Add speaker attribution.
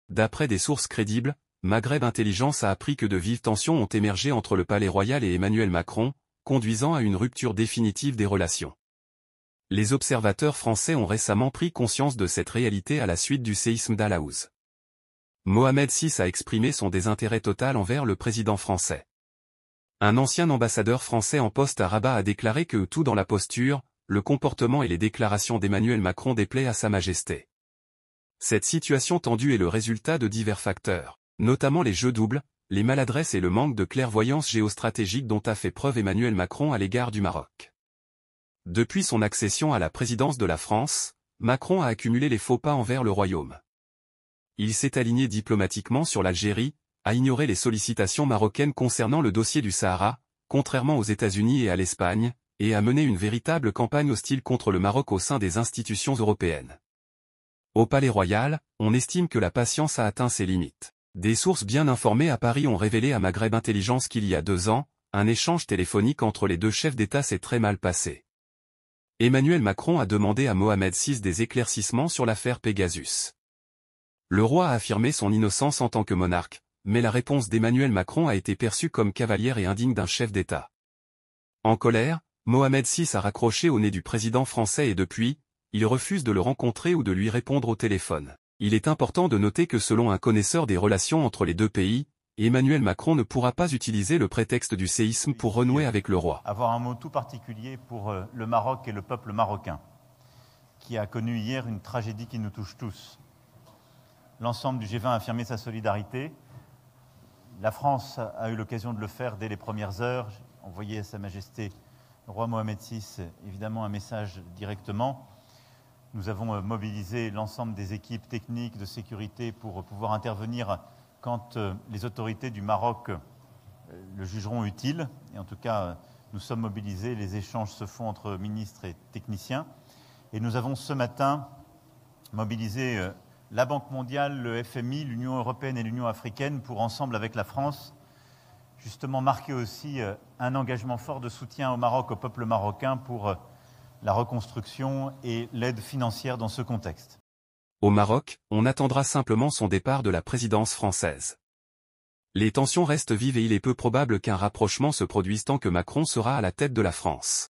Speaker 1: D'après des sources crédibles, Maghreb Intelligence a appris que de vives tensions ont émergé entre le Palais Royal et Emmanuel Macron, conduisant à une rupture définitive des relations. Les observateurs français ont récemment pris conscience de cette réalité à la suite du séisme d'Al Haouz. Mohamed VI a exprimé son désintérêt total envers le président français. Un ancien ambassadeur français en poste à Rabat a déclaré que tout dans la posture, le comportement et les déclarations d'Emmanuel Macron déplaient à Sa Majesté. Cette situation tendue est le résultat de divers facteurs, notamment les jeux doubles, les maladresses et le manque de clairvoyance géostratégique dont a fait preuve Emmanuel Macron à l'égard du Maroc. Depuis son accession à la présidence de la France, Macron a accumulé les faux pas envers le royaume. Il s'est aligné diplomatiquement sur l'Algérie, a ignoré les sollicitations marocaines concernant le dossier du Sahara, contrairement aux États-Unis et à l'Espagne, et a mené une véritable campagne hostile contre le Maroc au sein des institutions européennes. Au Palais Royal, on estime que la patience a atteint ses limites. Des sources bien informées à Paris ont révélé à Maghreb Intelligence qu'il y a 2 ans, un échange téléphonique entre les deux chefs d'État s'est très mal passé. Emmanuel Macron a demandé à Mohamed VI des éclaircissements sur l'affaire Pegasus. Le roi a affirmé son innocence en tant que monarque, mais la réponse d'Emmanuel Macron a été perçue comme cavalière et indigne d'un chef d'État. En colère, Mohamed VI a raccroché au nez du président français et depuis, il refuse de le rencontrer ou de lui répondre au téléphone. Il est important de noter que selon un connaisseur des relations entre les deux pays, Emmanuel Macron ne pourra pas utiliser le prétexte du séisme pour renouer avec le roi.
Speaker 2: Avoir un mot tout particulier pour le Maroc et le peuple marocain, qui a connu hier une tragédie qui nous touche tous. L'ensemble du G20 a affirmé sa solidarité. La France a eu l'occasion de le faire dès les premières heures. J'ai envoyé à Sa Majesté le roi Mohamed VI évidemment un message directement. Nous avons mobilisé l'ensemble des équipes techniques de sécurité pour pouvoir intervenir quand les autorités du Maroc le jugeront utile. Et en tout cas, nous sommes mobilisés, les échanges se font entre ministres et techniciens. Et nous avons ce matin mobilisé la Banque mondiale, le FMI, l'Union européenne et l'Union africaine pour, ensemble avec la France, justement marquer aussi un engagement fort de soutien au Maroc, au peuple marocain pour la reconstruction et l'aide financière dans ce contexte.
Speaker 1: Au Maroc, on attendra simplement son départ de la présidence française. Les tensions restent vives et il est peu probable qu'un rapprochement se produise tant que Macron sera à la tête de la France.